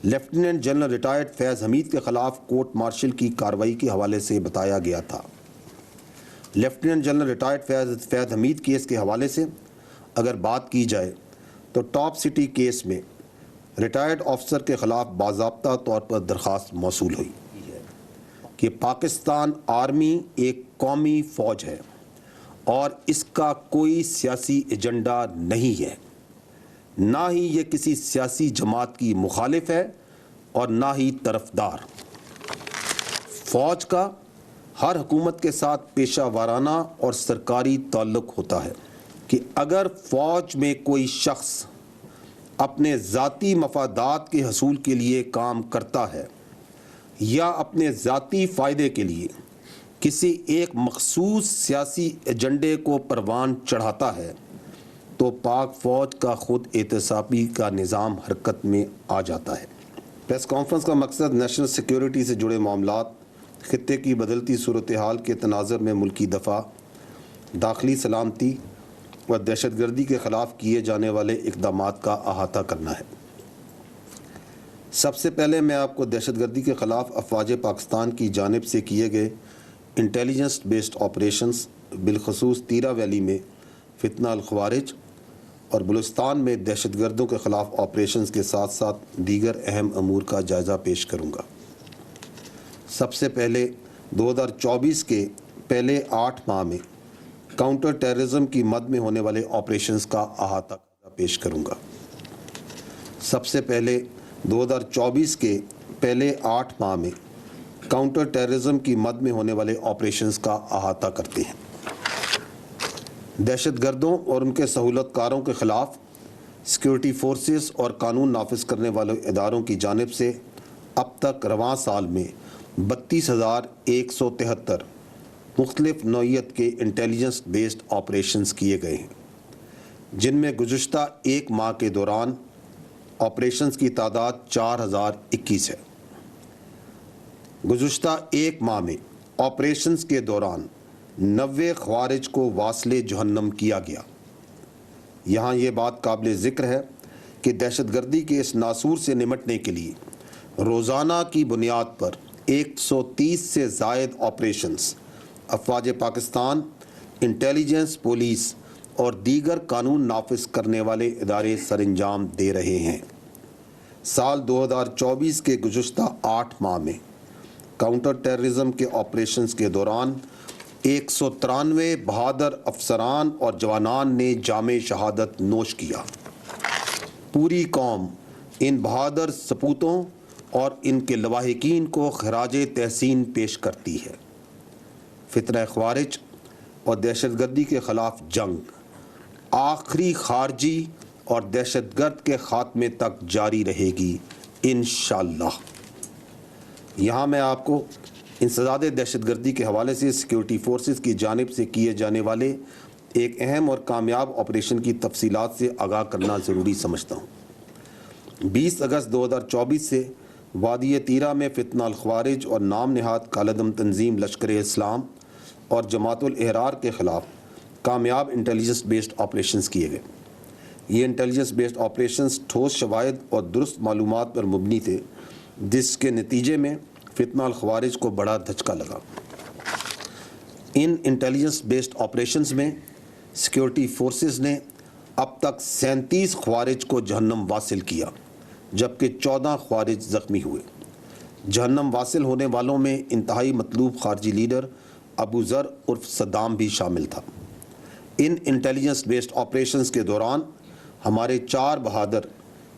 Lieutenant general retired فیض حمید کے خلاف court martial کی کارروائی کے حوالے سے بتایا گیا تھا۔ لیفٹیننٹ جنرل ریٹائرڈ فیض حمید کیس کے حوالے سے اگر بات کی جائے تو ٹاپ سٹی کیس میں ریٹائرڈ آفیسر کے خلاف باضابطہ طور پر درخواست موصول ہوئی کہ پاکستان آرمی ایک قومی فوج ہے اور اس کا کوئی سیاسی ایجنڈا نہیں ہے، نہ ہی یہ کسی سیاسی جماعت کی مخالف ہے اور نہ ہی طرفدار۔ فوج کا ہر حکومت کے ساتھ پیشہ وارانہ اور سرکاری تعلق ہوتا ہے کہ اگر فوج میں کوئی شخص اپنے ذاتی مفادات کے حصول کے لیے کام کرتا ہے یا اپنے ذاتی فائدے کے لیے کسی ایک مخصوص سیاسی ایجنڈے کو پروان چڑھاتا ہے تو پاک فوج کا خود احتسابی کا نظام حرکت میں آ جاتا ہے۔ پریس کانفرنس کا مقصد نیشنل سیکیورٹی سے جڑے معاملات، خطے کی بدلتی صورتحال کے تناظر میں ملکی دفاع، داخلی سلامتی و دہشت گردی کے خلاف کیے جانے والے اقدامات کا احاطہ کرنا ہے۔ سب سے پہلے میں آپ کو دہشت گردی کے خلاف افواج پاکستان کی جانب سے کیے گئے انٹیلیجنس بیسڈ آپریشنز، بالخصوص تیرہ ویلی میں فتنہ الخوارج اور بلوچستان میں دہشت گردوں کے خلاف آپریشنز کے ساتھ ساتھ دیگر اہم امور کا جائزہ پیش کروں گا۔ سب سے پہلے 2024 کے پہلے 8 ماہ میں کاؤنٹر ٹیررزم کی مد میں ہونے والے آپریشنز کا احاطہ پیش کروں گا۔ سب سے پہلے 2024 کے پہلے 8 ماہ میں کاؤنٹر ٹیررزم کی مد میں ہونے والے آپریشنز کا احاطہ کرتے ہیں۔ دہشت گردوں اور ان کے سہولت کاروں کے خلاف سیکیورٹی فورسز اور قانون نافذ کرنے والے اداروں کی جانب سے اب تک رواں سال میں 32,173 مختلف نوعیت کے انٹیلیجنس بیسڈ آپریشنز کیے گئے ہیں، جن میں گزشتہ ایک ماہ کے دوران آپریشنز کی تعداد 4,021 ہے۔ گزشتہ ایک ماہ میں آپریشنز کے دوران 90 خوارج کو واصل جہنم کیا گیا۔ یہاں یہ بات قابل ذکر ہے کہ دہشت گردی کے اس ناسور سے نمٹنے کے لیے روزانہ کی بنیاد پر 130 سے زائد آپریشنز افواج پاکستان، انٹیلیجنس، پولیس اور دیگر قانون نافذ کرنے والے ادارے سر انجام دے رہے ہیں۔ سال 2024 کے گزشتہ 8 ماہ میں کاؤنٹر ٹیررزم کے آپریشنز کے دوران 193 بہادر افسران اور جوانان نے جام شہادت نوش کیا۔ پوری قوم ان بہادر سپوتوں اور ان کے لواحقین کو خراج تحسین پیش کرتی ہے۔ فتنہ خوارج اور دہشت گردی کے خلاف جنگ آخری خارجی اور دہشت گرد کے خاتمے تک جاری رہے گی انشاءاللہ۔ یہاں میں آپ کو انسداد دہشت گردی کے حوالے سے سیکیورٹی فورسز کی جانب سے کیے جانے والے ایک اہم اور کامیاب آپریشن کی تفصیلات سے آگاہ کرنا ضروری سمجھتا ہوں۔ 20 اگست 2024 سے وادی تیرہ میں فتنہ الخوارج اور نام نہاد کالعدم تنظیم لشکر اسلام اور جماعت الاحرار کے خلاف کامیاب انٹیلیجنس بیسڈ آپریشنز کیے گئے۔ یہ انٹیلیجنس بیسڈ آپریشنز ٹھوس شواہد اور درست معلومات پر مبنی تھے، جس کے نتیجے میں فتنہ الخوارج کو بڑا دھچکا لگا۔ ان انٹیلیجنس بیسڈ آپریشنز میں سیکیورٹی فورسز نے اب تک 37 خوارج کو جہنم واصل کیا، جبکہ 14 خوارج زخمی ہوئے۔ جہنم واصل ہونے والوں میں انتہائی مطلوب خارجی لیڈر ابو ذر عرف صدام بھی شامل تھا۔ ان انٹیلیجنس بیسڈ آپریشنز کے دوران ہمارے 4 بہادر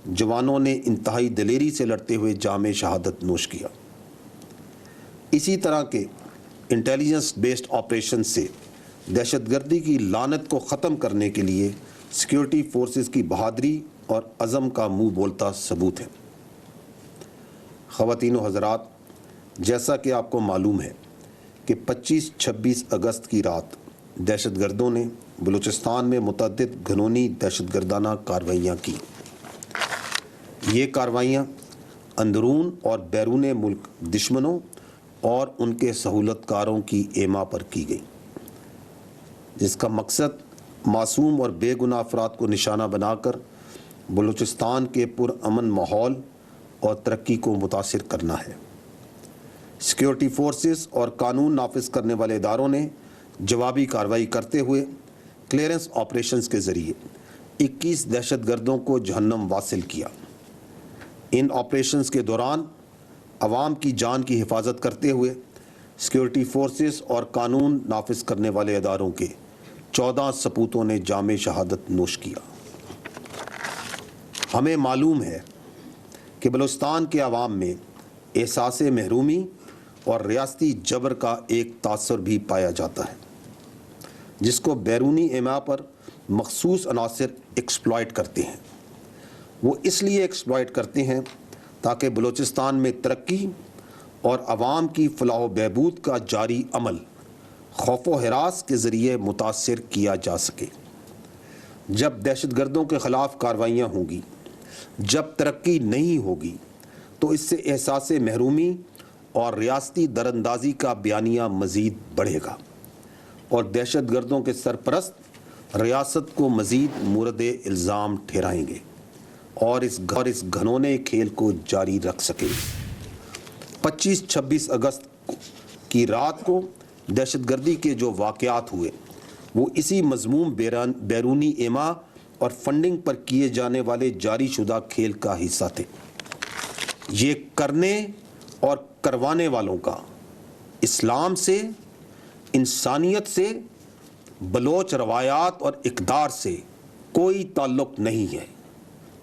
جوانوں نے انتہائی دلیری سے لڑتے ہوئے جام شہادت نوش کیا۔ اسی طرح کے انٹیلیجنس بیسڈ آپریشن سے دہشت گردی کی لعنت کو ختم کرنے کے لیے سیکیورٹی فورسز کی بہادری اور عزم کا منہ بولتا ثبوت ہے۔ خواتین و حضرات، جیسا کہ آپ کو معلوم ہے کہ 25-26 اگست کی رات دہشت گردوں نے بلوچستان میں متعدد گھنونی دہشت گردانہ کارروائیاں کی۔ یہ کارروائیاں اندرون اور بیرون ملک دشمنوں اور ان کے سہولت کاروں کی ایما پر کی گئی، جس کا مقصد معصوم اور بے گناہ افراد کو نشانہ بنا کر بلوچستان کے پرامن ماحول اور ترقی کو متاثر کرنا ہے۔ سیکیورٹی فورسز اور قانون نافذ کرنے والے اداروں نے جوابی کارروائی کرتے ہوئے کلیئرنس آپریشنز کے ذریعے 21 دہشت گردوں کو جہنم واصل کیا۔ ان آپریشنز کے دوران عوام کی جان کی حفاظت کرتے ہوئے سیکیورٹی فورسز اور قانون نافذ کرنے والے اداروں کے 14 سپوتوں نے جام شہادت نوش کیا۔ ہمیں معلوم ہے کہ بلوچستان کے عوام میں احساس محرومی اور ریاستی جبر کا ایک تاثر بھی پایا جاتا ہے، جس کو بیرونی ایما پر مخصوص عناصر ایکسپلائٹ کرتے ہیں۔ وہ اس لیے ایکسپلائٹ کرتے ہیں تاکہ بلوچستان میں ترقی اور عوام کی فلاح و بہبود کا جاری عمل خوف و ہراس کے ذریعے متاثر کیا جا سکے۔ جب دہشت گردوں کے خلاف کارروائیاں ہوں گی، جب ترقی نہیں ہوگی، تو اس سے احساس محرومی اور ریاستی دراندازی کا بیانیہ مزید بڑھے گا اور دہشت گردوں کے سرپرست ریاست کو مزید مورد الزام ٹھہرائیں گے اور اس گھنونے کھیل کو جاری رکھ سکیں۔ 25-26 اگست کی رات کو دہشت گردی کے جو واقعات ہوئے وہ اسی مذموم بیرونی ایما اور فنڈنگ پر کیے جانے والے جاری شدہ کھیل کا حصہ تھے۔ یہ کرنے اور کروانے والوں کا اسلام سے، انسانیت سے، بلوچ روایات اور اقدار سے کوئی تعلق نہیں ہے۔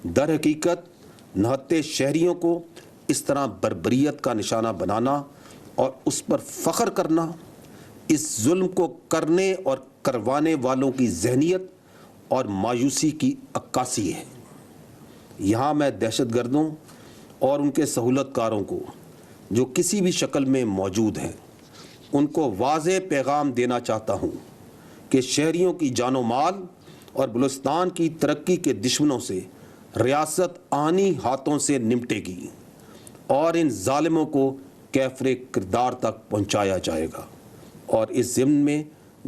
در حقیقت نہتے شہریوں کو اس طرح بربریت کا نشانہ بنانا اور اس پر فخر کرنا اس ظلم کو کرنے اور کروانے والوں کی ذہنیت اور مایوسی کی عکاسی ہے۔ یہاں میں دہشت گردوں اور ان کے سہولت کاروں کو جو کسی بھی شکل میں موجود ہیں ان کو واضح پیغام دینا چاہتا ہوں کہ شہریوں کی جان و مال اور بلوچستان کی ترقی کے دشمنوں سے ریاست آنی ہاتھوں سے نمٹے گی اور ان ظالموں کو کیفر کردار تک پہنچایا جائے گا، اور اس ضمن میں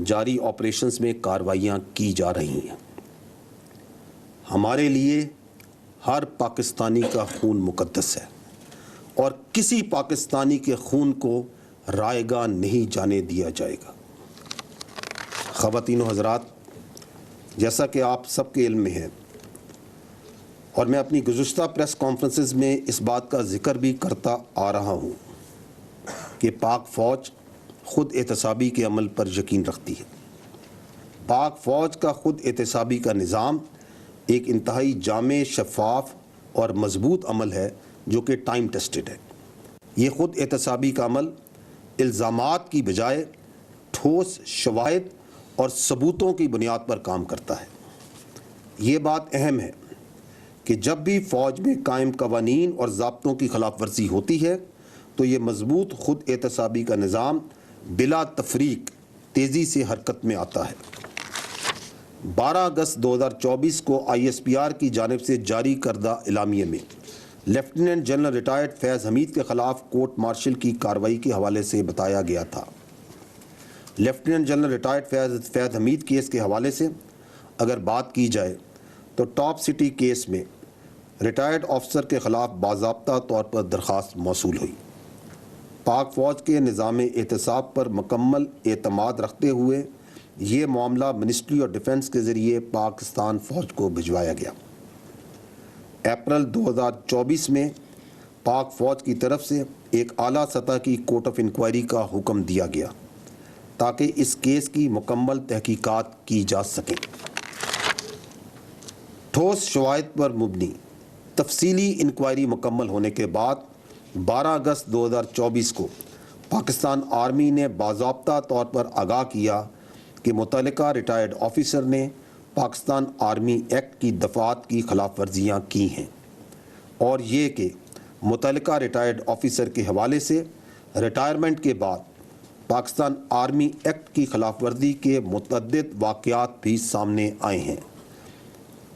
جاری آپریشنز میں کارروائیاں کی جا رہی ہیں۔ ہمارے لیے ہر پاکستانی کا خون مقدس ہے اور کسی پاکستانی کے خون کو رائیگاں نہیں جانے دیا جائے گا۔ خواتین و حضرات، جیسا کہ آپ سب کے علم میں ہے اور میں اپنی گزشتہ پریس کانفرنسز میں اس بات کا ذکر بھی کرتا آ رہا ہوں کہ پاک فوج خود احتسابی کے عمل پر یقین رکھتی ہے۔ پاک فوج کا خود احتسابی کا نظام ایک انتہائی جامع، شفاف اور مضبوط عمل ہے جو کہ ٹائم ٹیسٹڈ ہے۔ یہ خود احتسابی کا عمل الزامات کی بجائے ٹھوس شواہد اور ثبوتوں کی بنیاد پر کام کرتا ہے۔ یہ بات اہم ہے کہ جب بھی فوج میں قائم قوانین اور ضابطوں کی خلاف ورزی ہوتی ہے تو یہ مضبوط خود احتسابی کا نظام بلا تفریق تیزی سے حرکت میں آتا ہے۔ 12 اگست 2024 کو ISPR کی جانب سے جاری کردہ اعلامیے میں لیفٹیننٹ جنرل ریٹائرڈ فیض حمید کے خلاف کورٹ مارشل کی کارروائی کے حوالے سے بتایا گیا تھا۔ لیفٹیننٹ جنرل ریٹائرڈ فیض حمید کیس کے حوالے سے اگر بات کی جائے تو ٹاپ سٹی کیس میں ریٹائرڈ آفیسر کے خلاف باضابطہ طور پر درخواست موصول ہوئی۔ پاک فوج کے نظام احتساب پر مکمل اعتماد رکھتے ہوئے یہ معاملہ منسٹری آف ڈیفنس کے ذریعے پاکستان فوج کو بھجوایا گیا۔ اپریل 2024 میں پاک فوج کی طرف سے ایک اعلیٰ سطح کی کورٹ آف انکوائری کا حکم دیا گیا تاکہ اس کیس کی مکمل تحقیقات کی جا سکیں۔ ٹھوس شواہد پر مبنی تفصیلی انکوائری مکمل ہونے کے بعد 12 اگست 2024 کو پاکستان آرمی نے باضابطہ طور پر آگاہ کیا کہ متعلقہ ریٹائرڈ آفیسر نے پاکستان آرمی ایکٹ کی دفعات کی خلاف ورزیاں کی ہیں، اور یہ کہ متعلقہ ریٹائرڈ آفیسر کے حوالے سے ریٹائرمنٹ کے بعد پاکستان آرمی ایکٹ کی خلاف ورزی کے متعدد واقعات بھی سامنے آئے ہیں۔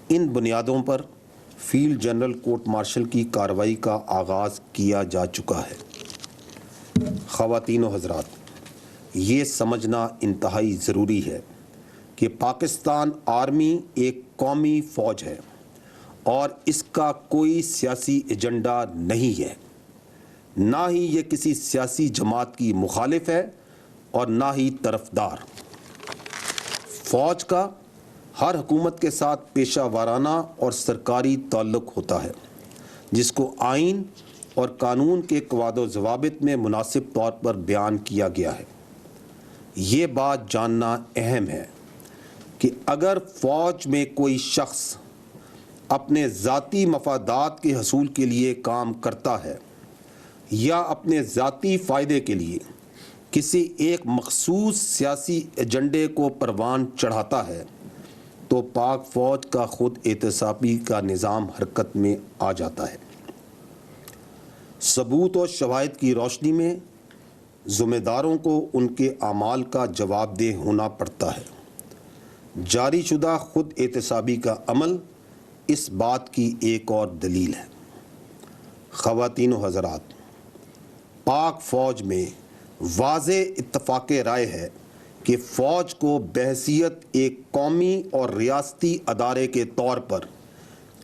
ان بنیادوں پر فیلڈ جنرل کورٹ مارشل کی کارروائی کا آغاز کیا جا چکا ہے۔ خواتین و حضرات، یہ سمجھنا انتہائی ضروری ہے کہ پاکستان آرمی ایک قومی فوج ہے اور اس کا کوئی سیاسی ایجنڈا نہیں ہے، نہ ہی یہ کسی سیاسی جماعت کی مخالف ہے اور نہ ہی طرفدار۔ فوج کا ہر حکومت کے ساتھ پیشہ وارانہ اور سرکاری تعلق ہوتا ہے، جس کو آئین اور قانون کے قواعد و ضوابط میں مناسب طور پر بیان کیا گیا ہے۔ یہ بات جاننا اہم ہے کہ اگر فوج میں کوئی شخص اپنے ذاتی مفادات کے حصول کے لیے کام کرتا ہے یا اپنے ذاتی فائدے کے لیے کسی ایک مخصوص سیاسی ایجنڈے کو پروان چڑھاتا ہے تو پاک فوج کا خود احتسابی کا نظام حرکت میں آ جاتا ہے۔ ثبوت و شواہد کی روشنی میں ذمہ داروں کو ان کے اعمال کا جواب دہ ہونا پڑتا ہے۔ جاری شدہ خود احتسابی کا عمل اس بات کی ایک اور دلیل ہے۔ خواتین و حضرات، پاک فوج میں واضح اتفاق رائے ہے کہ فوج کو بحیثیت ایک قومی اور ریاستی ادارے کے طور پر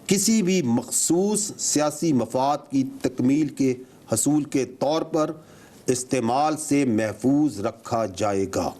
کسی بھی مخصوص سیاسی مفاد کی تکمیل کے حصول کے طور پر استعمال سے محفوظ رکھا جائے گا۔